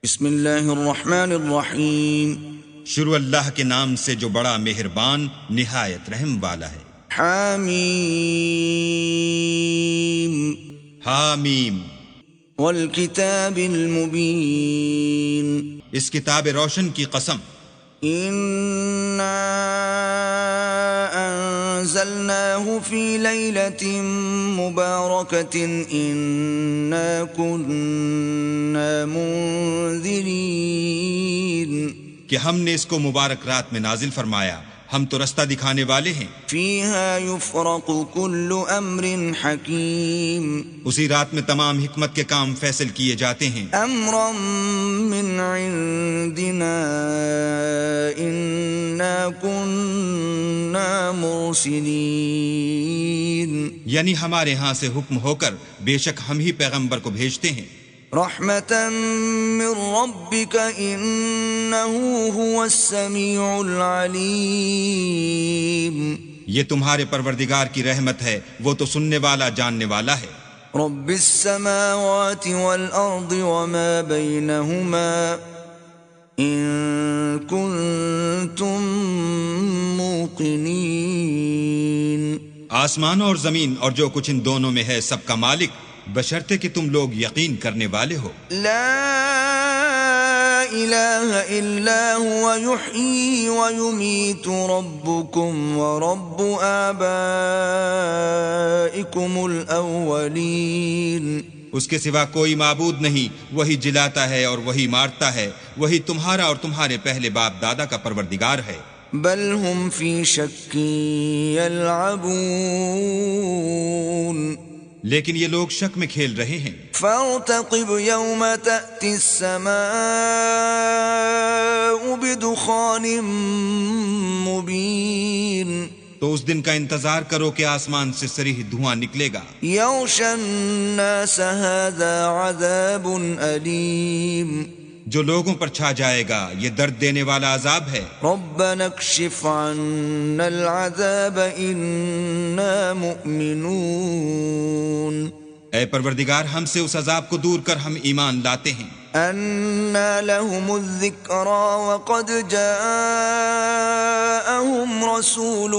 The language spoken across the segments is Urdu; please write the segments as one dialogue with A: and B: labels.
A: بسم اللہ الرحمن الرحیم.
B: شروع اللہ کے نام سے جو بڑا مہربان نہایت رحم والا ہے.
A: حامیم.
B: حامیم.
A: والکتاب المبین.
B: اس کتاب روشن کی قسم.
A: انا انزلناه في ليلة مباركة انا كنا منذرين.
B: کہ ہم نے اس کو مبارک رات میں نازل فرمایا، ہم تو رستہ دکھانے والے ہیں.
A: فيها يفرق كل امر حكيم.
B: اسی رات میں تمام حکمت کے کام فیصل کیے جاتے ہیں.
A: امرا من عندنا انا كنا مرسلين.
B: یعنی ہمارے ہاں سے حکم ہو کر بے شک ہم ہی پیغمبر کو بھیجتے ہیں.
A: رحمة من ربك انه هو السميع العليم.
B: یہ تمہارے پروردگار کی رحمت ہے، وہ تو سننے والا جاننے والا ہے.
A: رب السماوات والارض وما بينهما ان كنتم موقنين.
B: آسمان اور زمین اور جو کچھ ان دونوں میں ہے سب کا مالک، بشرطے کہ تم لوگ یقین کرنے والے ہو.
A: لا الہ الا هو یحیی ویمیت ربکم ورب آبائکم الاولین.
B: اس کے سوا کوئی معبود نہیں، وہی جلاتا ہے اور وہی مارتا ہے، وہی تمہارا اور تمہارے پہلے باپ دادا کا پروردگار ہے.
A: بل هم فی شک یلعبون.
B: لیکن یہ لوگ شک میں کھیل رہے ہیں.
A: فارتقب یوم تأتی السماء بدخان مبین.
B: تو اس دن کا انتظار کرو کہ آسمان سے صریح دھواں نکلے گا.
A: یغشی الناس هذا عذاب علیم.
B: جو لوگوں پر چھا جائے گا یہ درد دینے والا عذاب ہے.
A: ربنا اکشف عنا العذاب انا مؤمنون.
B: اے پروردگار ہم سے اس عذاب کو دور کر، ہم ایمان لاتے ہیں.
A: انا لهم الذکرى وقد جاءهم رسول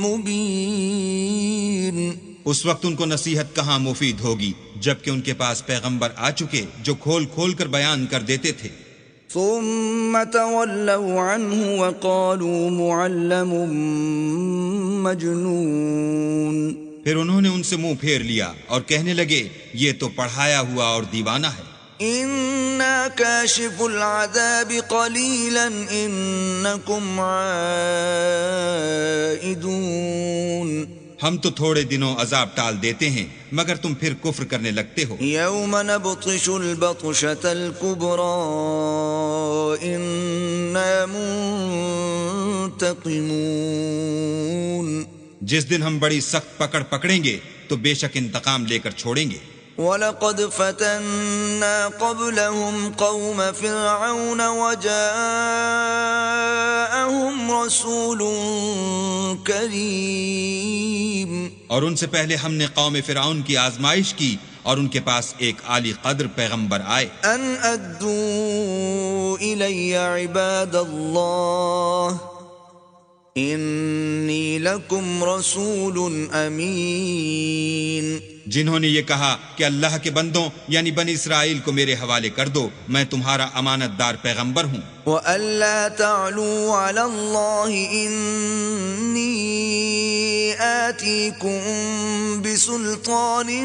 A: مبین.
B: اس وقت ان کو نصیحت کہاں مفید ہوگی جبکہ ان کے پاس پیغمبر آ چکے جو کھول کھول کر بیان کر دیتے تھے.
A: ثم تولوا عنه وقالوا معلم مجنون.
B: پھر انہوں نے ان سے منہ پھیر لیا اور کہنے لگے یہ تو پڑھایا ہوا اور دیوانہ ہے.
A: انا کاشف العذاب قلیلا انکم عائدون.
B: ہم تو تھوڑے دنوں عذاب ٹال دیتے ہیں مگر تم پھر کفر کرنے لگتے ہو.
A: یوم نبطش البطشة الكبرى انا منتقمون.
B: جس دن ہم بڑی سخت پکڑ پکڑیں گے تو بے شک انتقام لے کر چھوڑیں گے.
A: وَلَقَدْ فَتَنَّا قَبْلَهُمْ قَوْمَ فِرْعَوْنَ وَجَاءَهُمْ رَسُولٌ كَرِيمٌ.
B: اور ان سے پہلے ہم نے قوم فرعون کی آزمائش کی اور ان کے پاس ایک عالی قدر پیغمبر آئے.
A: أَنْ أَدُّوا إِلَيَّ عِبَادَ اللَّهِ إِنِّي لَكُمْ رَسُولٌ أَمِينٌ.
B: جنہوں نے یہ کہا کہ اللہ کے بندوں یعنی بنی اسرائیل کو میرے حوالے کر دو، میں تمہارا امانت دار پیغمبر ہوں.
A: وَأَلَّا تَعْلُوا عَلَى اللَّهِ إِنِّي آتِيكُمْ بِسُلْطَانٍ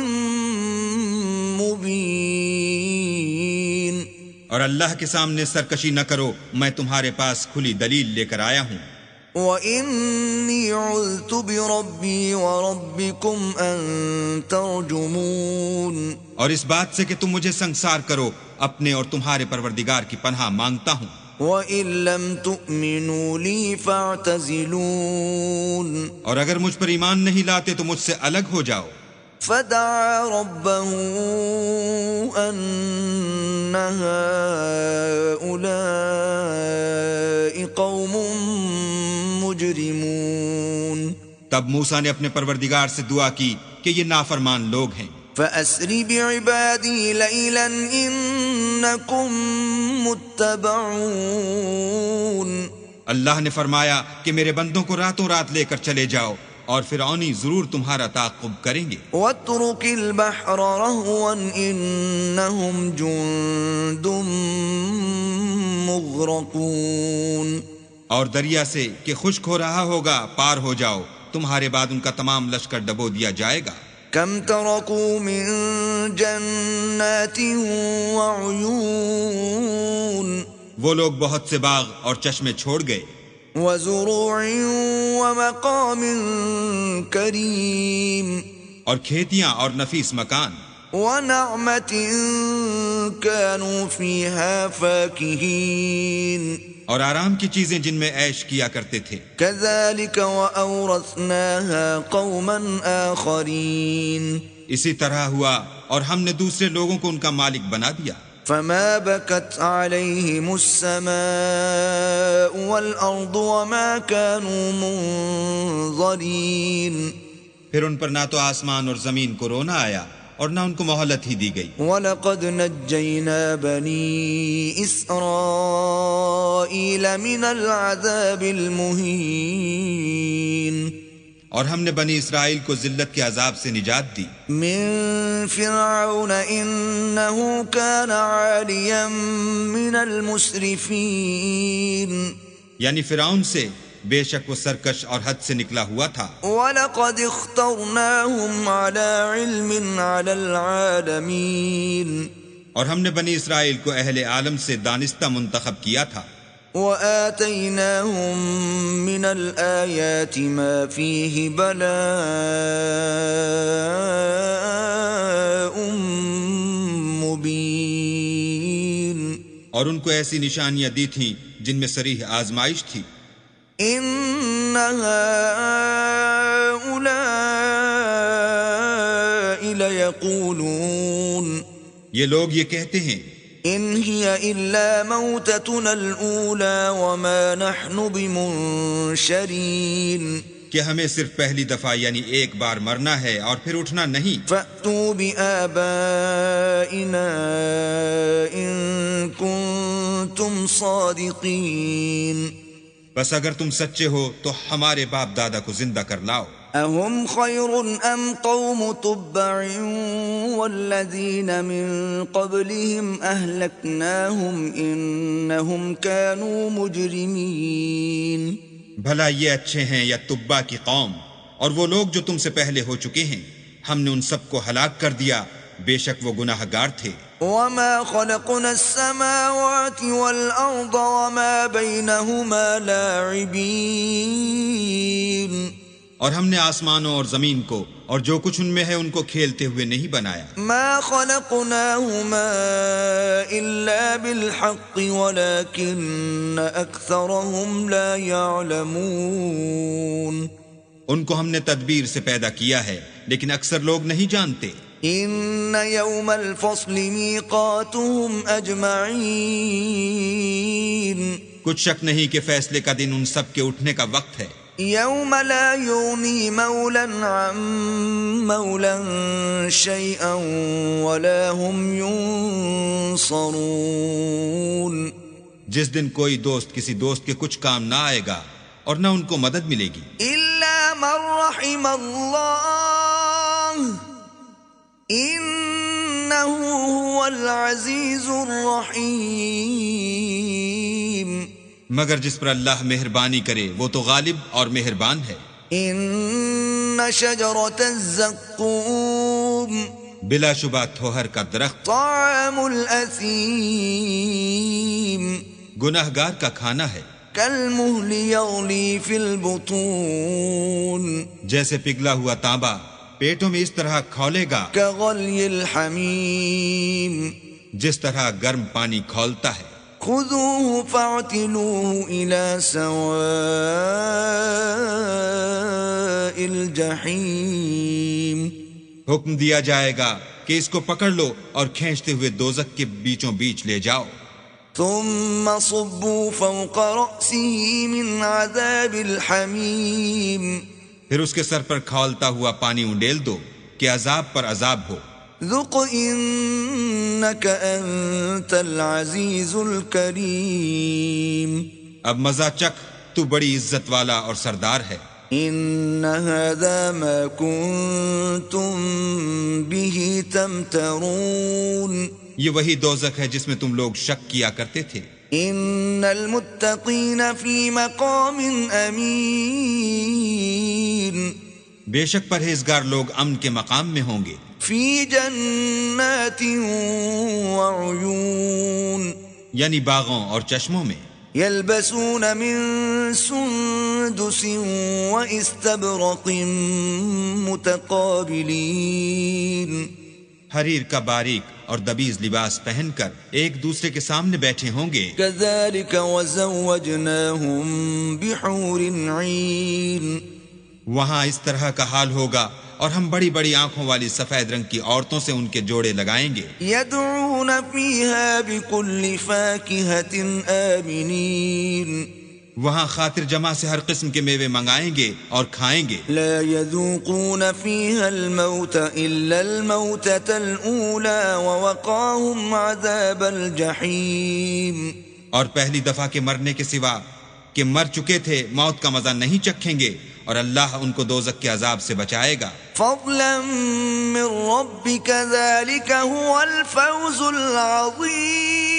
A: مُبِينٍ.
B: اور اللہ کے سامنے سرکشی نہ کرو، میں تمہارے پاس کھلی دلیل لے کر آیا ہوں.
A: وَإِنِّي عُذْتُ بِرَبِّي وَرَبِّكُمْ أَن تَرْجُمُونَ.
B: اور اس بات سے کہ تم مجھے سنگسار کرو، اپنے اور تمہارے پروردگار کی پناہ مانگتا ہوں.
A: وَإِن لَّمْ تُؤْمِنُوا لِي فَاعْتَزِلُونِ.
B: اور اگر مجھ پر ایمان نہیں لاتے تو مجھ سے الگ ہو جاؤ.
A: فَدَعَا رَبَّهُ أَنَّ هَٰؤُلَاءِ قَوْمٌ مُجْرِمُونَ.
B: تب موسیٰ نے اپنے پروردگار سے دعا کی کہ یہ نافرمان لوگ ہیں.
A: فأسر بعبادي ليلا إنكم متبعون.
B: اللہ نے فرمایا کہ میرے بندوں کو راتوں رات لے کر چلے جاؤ اور فرعونی ضرور تمہارا تعاقب کریں گے.
A: واترك البحر رهوا إنهم جند مغرقون.
B: اور دریا سے کہ خشک ہو رہا ہوگا پار ہو جاؤ، تمہارے بعد ان کا تمام لشکر ڈبو دیا جائے گا.
A: كم تركوا من جنات وعيون.
B: وہ لوگ بہت سے باغ اور چشمے چھوڑ گئے.
A: وزروع ومقام کریم.
B: اور کھیتیاں اور نفیس مکان.
A: ونعمة كانوا فيها فاكهين.
B: اور آرام کی چیزیں جن میں عیش کیا کرتے تھے.
A: كذلك وأورثناها قوما آخرين.
B: اسی طرح ہوا اور ہم نے دوسرے لوگوں کو ان کا مالک بنا دیا.
A: فما بكت عليهم السماء والأرض وما كانوا منظرين.
B: پھر ان پر نہ تو آسمان اور زمین کو رونا آیا اور نہ ان کو مہلت ہی دی گئی.
A: وَلَقَدْ نَجَّيْنَا بَنِي إِسْرَائِيلَ مِنَ الْعَذَابِ الْمُهِينِ.
B: اور ہم نے بنی اسرائیل کو ذلت کے عذاب سے نجات دی.
A: من فرعون إنه كان عاليا من المسرفين.
B: یعنی فرعون سے، بے شک وہ سرکش اور حد سے نکلا ہوا تھا.
A: وَلَقَدْ اخْتَرْنَاهُمْ عَلَى عِلْمٍ عَلَى الْعَالَمِينَ.
B: اور ہم نے بنی اسرائیل کو اہل عالم سے دانستہ منتخب کیا تھا.
A: وَآتَيْنَاهُمْ مِنَ الْآيَاتِ مَا فِيهِ بَلَاءٌ مُبِينٌ.
B: اور ان کو ایسی نشانیاں دی تھیں جن میں صریح آزمائش تھی.
A: إِنَّ هَؤُلَاءِ لَيَقُولُونَ.
B: یہ لوگ یہ کہتے ہیں
A: إِنْ هِيَ إِلَّا مَوْتَتُنَا الْأُولَى وَمَا نَحْنُ بِمُنشَرِينَ.
B: کہ ہمیں صرف پہلی دفعہ یعنی ایک بار مرنا ہے اور پھر اٹھنا نہیں.
A: فَأْتُوا بِآبَائِنَا إِن كُنتُمْ صَادِقِينَ.
B: بس اگر تم سچے ہو تو ہمارے باپ دادا کو زندہ کر لاؤ.
A: أَهُمْ خَيْرٌ أَمْ قَوْمُ تُبَّعٍ وَالَّذِينَ مِن قَبْلِهِمْ أَهْلَكْنَاهُمْ إِنَّهُمْ كَانُوا مُجْرِمِينَ.
B: بھلا یہ اچھے ہیں یا تبا کی قوم؟ اور وہ لوگ جو تم سے پہلے ہو چکے ہیں ہم نے ان سب کو ہلاک کر دیا، بے شک وہ گناہ گار تھے.
A: وَمَا خَلَقْنَا السَّمَاوَاتِ وَالْأَرْضَ وَمَا بَيْنَهُمَا لَاعِبِينَ.
B: اور ہم نے آسمانوں اور زمین کو اور جو کچھ ان میں ہے ان کو کھیلتے ہوئے نہیں بنایا.
A: مَا خَلَقْنَاهُمَا إِلَّا بِالْحَقِّ وَلَكِنَّ أَكْثَرَهُمْ لَا يَعْلَمُونَ.
B: ان کو ہم نے تدبیر سے پیدا کیا ہے لیکن اکثر لوگ نہیں جانتے.
A: إِنَّ يَوْمَ الْفَصْلِ مِيقَاتُهُمْ أَجْمَعِينَ.
B: کچھ شک نہیں کہ فیصلے کا دن ان سب کے اٹھنے کا وقت ہے.
A: يَوْمَ لَا يُغْنِي مَوْلًى عَن مَوْلًى شَيْئًا وَلَا هُمْ يُنصَرُونَ.
B: جس دن کوئی دوست کسی دوست کے کچھ کام نہ آئے گا اور نہ ان کو مدد ملے گی.
A: إِلَّا مَن رَّحِمَ اللَّهُ إِنَّهُ هُوَ الْعَزِيزُ الرَّحِيمُ.
B: مگر جس پر اللہ مہربانی کرے وہ تو غالب اور مہربان ہے.
A: إِنَّ شَجَرَةَ الزَّقُّومِ
B: بلا شبہ تھوہر کا درخت
A: طَعَامُ الْأَثِيمِ
B: گناہ گار کا کھانا ہے.
A: كَالْمُهْلِ يَغْلِي فِي الْبُطُونِ
B: جیسے پگھلا ہوا تانبا پیٹوں میں اس طرح کھولے گا
A: كَغَلْيِ الْحَمِيمِ
B: جس طرح گرم پانی کھولتا ہے.
A: خُذُوهُ فَاعْتِلُوهُ إِلَى سَوَاءِ الْجَحِيمِ.
B: حکم دیا جائے گا کہ اس کو پکڑ لو اور کھینچتے ہوئے دوزخ کے بیچوں بیچ لے جاؤ.
A: ثُمَّ صُبُّوا فَوْقَ رَأْسِهِ مِنْ عَذَابِ الْحَمِيمِ.
B: پھر اس کے سر پر کھولتا ہوا پانی انڈیل دو کہ عذاب پر عذاب ہو.
A: ذق إنك أنت العزيز الكريم
B: اب مزہ چکھ، تو بڑی عزت والا اور سردار ہے۔
A: إن هذا ما كنتم به تمترون
B: یہ وہی دوزخ ہے جس میں تم لوگ شک کیا کرتے تھے۔
A: إن المتقين في مقام أمين
B: بے شک پرہیزگار لوگ امن کے مقام میں ہوں گے،
A: في جنات وعيون
B: یعنی باغوں اور چشموں میں۔
A: يلبسون من سندس واستبرق متقابلين
B: حریر کا باریک اور دبیز لباس پہن کر ایک دوسرے کے سامنے بیٹھے ہوں گے۔
A: كذلك وزوجناهم بحور عين
B: وہاں اس طرح کا حال ہوگا، اور ہم بڑی بڑی آنکھوں والی سفید رنگ کی عورتوں سے ان کے جوڑے لگائیں گے۔
A: يدعون فيها بكل فاكهة آمنين
B: وہاں خاطر جمع سے ہر قسم کے میوے منگائیں گے اور کھائیں گے۔
A: لا يذوقون فيها الموت إلا الموتة الأولى ووقاهم عذاب الجحيم
B: اور پہلی دفعہ کے مرنے کے سوا کہ مر چکے تھے موت کا مزہ نہیں چکھیں گے، اور اللہ ان کو دوزخ کے عذاب سے بچائے گا۔
A: فضلا من ربك ذلك هو الفوز العظيم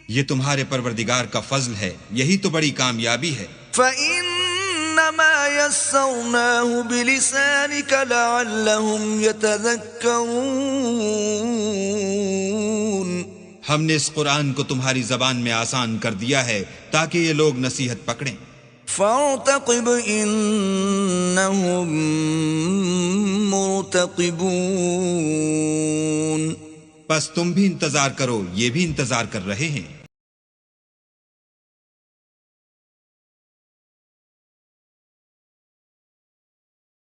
B: یہ تمہارے پروردگار کا فضل ہے، یہی تو بڑی کامیابی ہے۔
A: فإنما يسرناه بلسانك لعلهم يتذكرون
B: ہم نے اس قرآن کو تمہاری زبان میں آسان کر دیا ہے تاکہ یہ لوگ نصیحت پکڑیں۔
A: فارتقب إنهم مرتقبون
B: پس تم بھی انتظار کرو، یہ بھی انتظار کر رہے ہیں۔